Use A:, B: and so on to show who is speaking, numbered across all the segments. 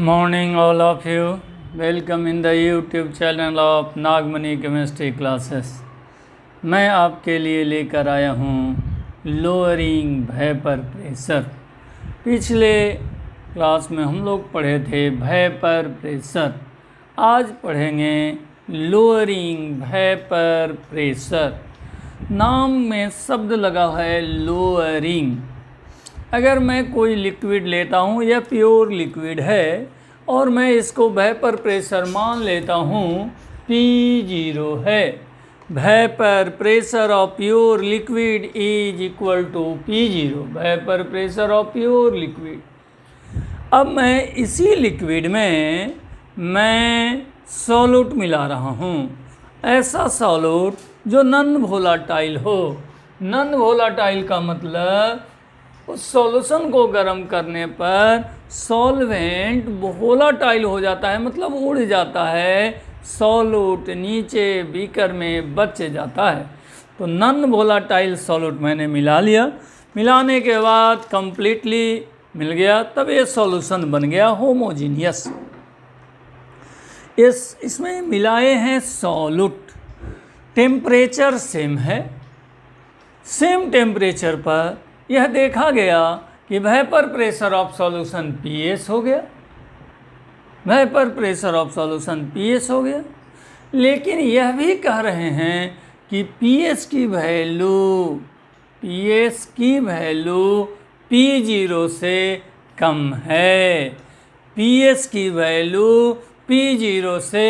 A: morning all of you. Welcome in the YouTube channel of Nagmani chemistry classes. मैं आपके लिए लेकर आया हूँ लोअरिंग वेपर प्रेशर। पिछले क्लास में हम लोग पढ़े थे वेपर प्रेशर। आज पढ़ेंगे लोअरिंग वेपर प्रेशर। नाम में शब्द लगा है लोअरिंग। अगर मैं कोई लिक्विड लेता हूँ, यह प्योर लिक्विड है और मैं इसको वेपर प्रेशर मान लेता हूँ P0 है। Vapour pressure of pure liquid is equal to P0, vapour pressure of pure liquid. अब मैं इसी लिक्विड में मैं सॉल्यूट मिला रहा हूँ, ऐसा सॉल्यूट जो नॉन वोलाटाइल हो। नॉन वोलाटाइल का मतलब उस सॉल्यूशन को गर्म करने पर सॉल्वेंट वोलाटाइल हो जाता है, मतलब उड़ जाता है, सॉल्यूट नीचे बीकर में बच जाता है। तो नॉन वोलाटाइल सॉल्यूट मैंने मिला लिया। मिलाने के बाद कंप्लीटली मिल गया, तब ये सॉल्यूशन बन गया होमोजीनियस। इसमें मिलाए हैं सॉल्यूट, टेम्परेचर सेम है। सेम टेम्परेचर पर यह देखा गया कि vapour pressure of solution PS हो गया, vapour pressure of solution PS हो गया। लेकिन यह भी कह रहे हैं कि PS की वैल्यू P0 से कम है। PS की वैल्यू P0 से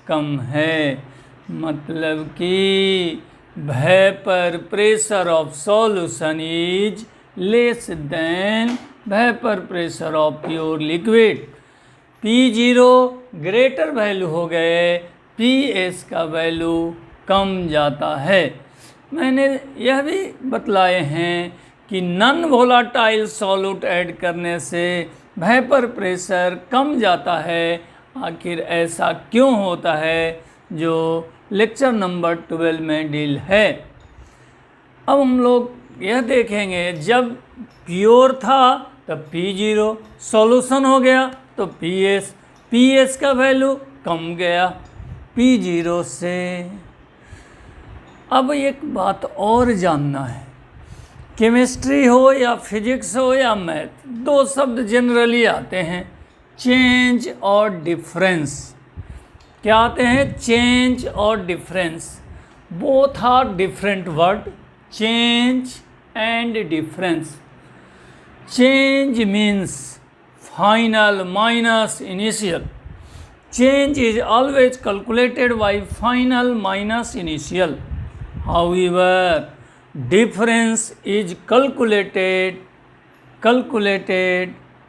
A: कम है, मतलब कि vapour pressure of solution is less than vapour pressure of pure liquid. P0 greater value हो गए, PS का वैल्यू कम जाता है। मैंने यह भी बतलाए हैं कि नॉन वोलाटाइल सॉल्यूट ऐड करने से वेपर प्रेशर कम जाता है। आखिर ऐसा क्यों होता है, जो लेक्चर नंबर 12 में डील है। अब हम लोग यह देखेंगे, जब प्योर था तब P0, सॉल्यूशन हो गया तो PS का वैल्यू कम गया P0 से। अब एक बात और जानना है, केमिस्ट्री हो या फिजिक्स हो या मैथ, दो शब्द जनरली आते हैं, चेंज और डिफरेंस। क्या आते हैं? चेंज और difference. Both are different word, change and difference. Change means final minus initial. Change is always calculated by final minus initial. However, difference is calculated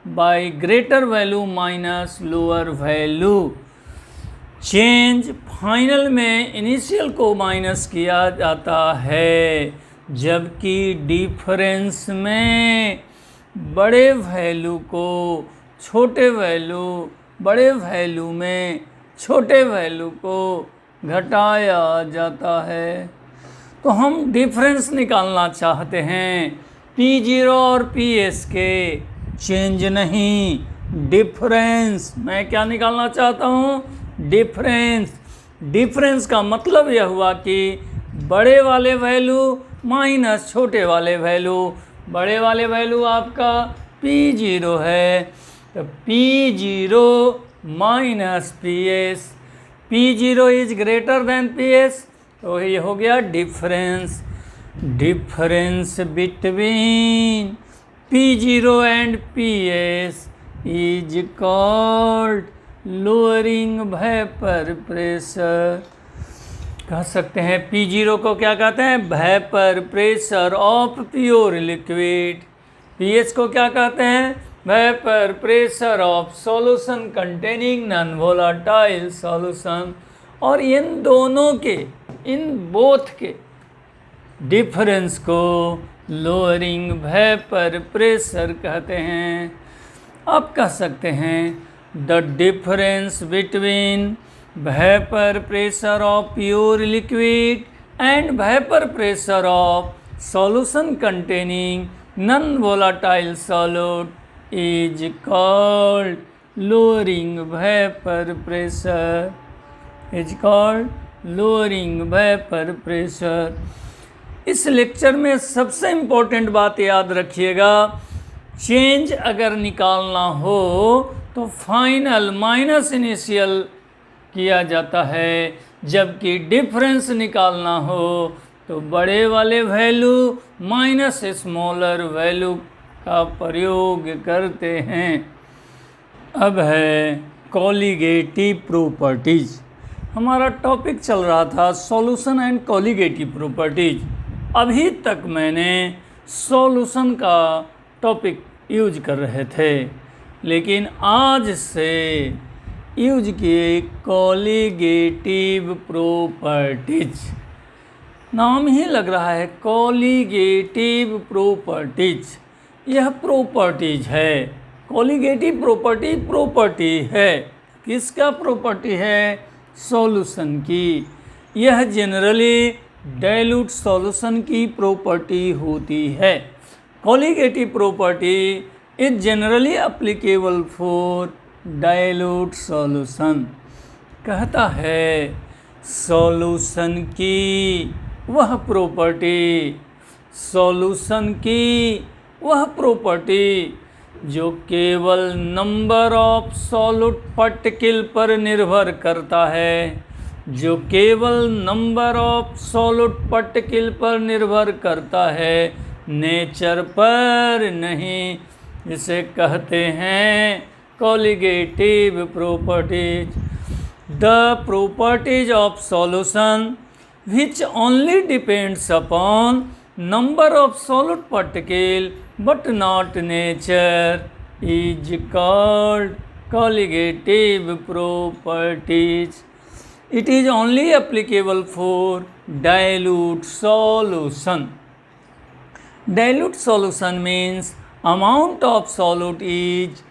A: by greater value minus lower value. Change final में initial को minus किया जाता है, जबकि difference में बड़े value को छोटे वैल्यू, बड़े वैल्यू में छोटे वैल्यू को घटाया जाता है। तो हम डिफरेंस निकालना चाहते हैं P0 और PS के, चेंज नहीं, डिफरेंस। मैं क्या निकालना चाहता हूँ? डिफरेंस। डिफरेंस का मतलब यह हुआ कि बड़े वाले वैल्यू माइनस छोटे वाले वैल्यू। बड़े वाले वैल्यू आपका P0 है, तो P0 minus PS। P0 is greater than PS, तो ये हो गया difference. Difference between P0 and PS is called lowering vapour pressure. कह सकते हैं P0 को क्या कहते हैं? Vapour pressure of pure liquid. PS को क्या कहते हैं? Vapour pressure of solution containing non volatile solution. और इन दोनों के, इन बोथ के डिफरेंस को लोअरिंग वेपर प्रेशर कहते हैं। अब कह सकते हैं the difference between vapour pressure of pure liquid and vapour pressure of solution containing non volatile solute is called lowering vapor pressure, is called lowering vapor pressure। इस lecture में सबसे important बात याद रखिएगा, चेंज अगर निकालना हो तो फाइनल माइनस इनिशियल किया जाता है, जबकि डिफरेंस निकालना हो तो बड़े वाले वैल्यू माइनस स्मॉलर वैल्यू का प्रयोग करते हैं। अब है कॉलिगेटिव प्रॉपर्टीज। हमारा टॉपिक चल रहा था सॉल्यूशन एंड कॉलिगेटिव प्रॉपर्टीज। अभी तक मैंने सॉल्यूशन का टॉपिक यूज कर रहे थे, लेकिन आज से यूज किए कॉलिगेटिव प्रॉपर्टीज। नाम ही लग रहा है कॉलिगेटिव प्रॉपर्टीज। यह प्रॉपर्टीज है। कॉलिगेटिव प्रॉपर्टी है। किसका प्रॉपर्टी है? सॉल्यूशन की। यह जनरली डाइल्यूट सॉल्यूशन की प्रॉपर्टी होती है। Colligative property is generally applicable for dilute solution. कहता है सॉल्यूशन की वह प्रॉपर्टी, सॉल्यूशन की वह प्रॉपर्टी जो केवल नंबर ऑफ सॉल्यूट पार्टिकल पर निर्भर करता है, जो केवल नंबर ऑफ सॉल्यूट पार्टिकल पर निर्भर करता है, नेचर पर नहीं। इसे कहते हैं colligative properties. The properties of solution which only depends upon number of solute particle but not nature is called colligative properties. It is only applicable for dilute solution. Dilute solution means amount of solute is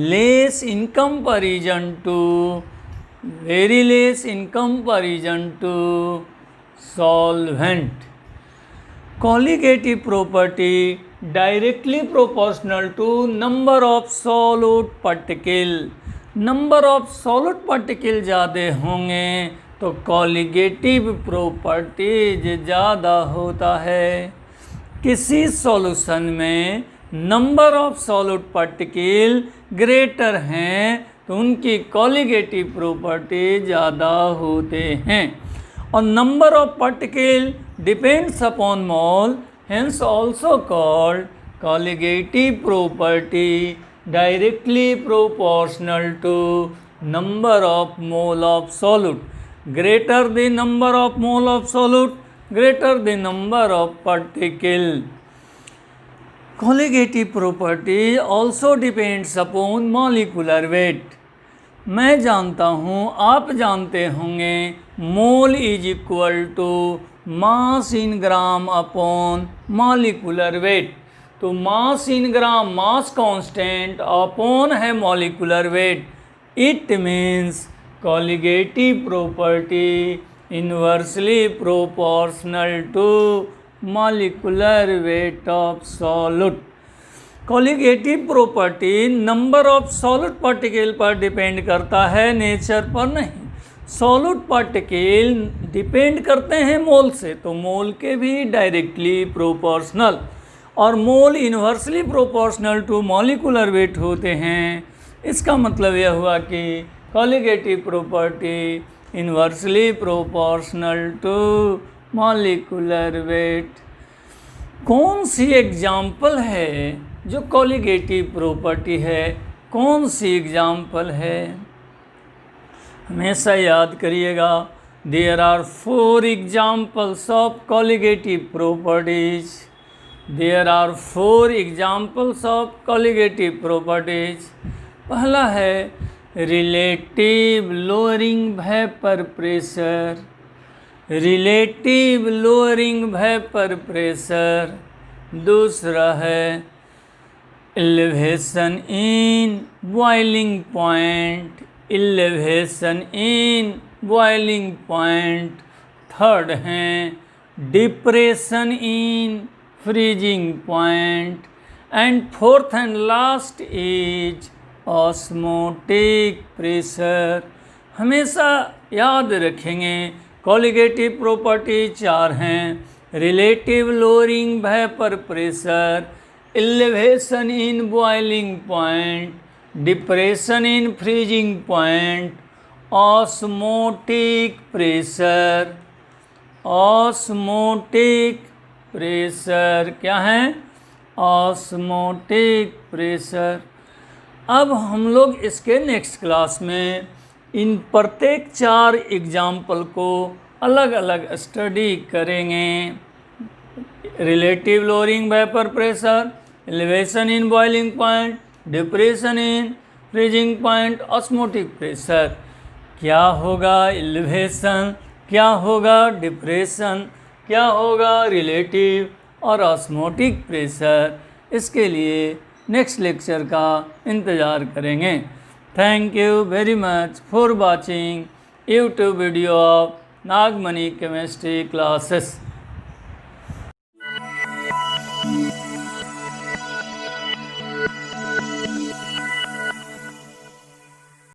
A: less in comparison to, very less in comparison to solvent. Colligative property directly proportional to number of solute particle. Number of solute particle ज़्यादा होंगे तो colligative properties ज़्यादा होता है। किसी solution में number of solute particle greater हैं तो उनकी कॉलिगेटिव प्रॉपर्टी ज़्यादा होते हैं। और number of particle depends upon mole, hence also called colligative property directly proportional to number of mole of solute. Greater the number of mole of solute, greater the number of particle. Colligative property also depends upon molecular weight. मैं जानता हूँ, आप जानते होंगे, mole is equal to mass in gram upon molecular weight. तो mass in gram mass constant upon है molecular weight. It means colligative property inversely proportional to molecular weight of solute. Colligative property number of solute particle पर depend करता है, nature पर नहीं। Solute particle depend करते हैं मोल से, तो मोल के भी डायरेक्टली प्रोपोर्शनल, और mole inversely proportional to molecular weight होते हैं। इसका मतलब यह हुआ कि colligative property inversely proportional to molecular weight. कौन सी एग्जाम्पल है जो कॉलिगेटिव प्रॉपर्टी है? कौन सी एग्जाम्पल है? हमेशा याद करिएगा, there are 4 examples of colligative properties. There are 4 examples of colligative properties. पहला है relative lowering vapour pressure. Relative lowering vapour pressure. दूसरा है elevation in boiling point. Elevation in boiling point. Third हैं depression in freezing point. And fourth and last is osmotic pressure. हमेशा याद रखेंगे colligative property 4 हैं। Relative lowering vapour pressure, elevation in boiling point, depression in freezing point, osmotic pressure. Osmotic pressure क्या है? Osmotic pressure. अब हम लोग इसके नेक्स्ट क्लास में इन प्रत्येक 4 एग्जाम्पल को अलग अलग स्टडी करेंगे। Relative lowering vapour pressure, elevation in boiling point, depression in freezing point, osmotic pressure. क्या होगा एलिवेशन, क्या होगा डिप्रेशन, क्या होगा रिलेटिव और ऑस्मोटिक प्रेशर, इसके लिए नेक्स्ट लेक्चर का इंतज़ार करेंगे। Thank you very much for watching YouTube video of Nagmani chemistry classes.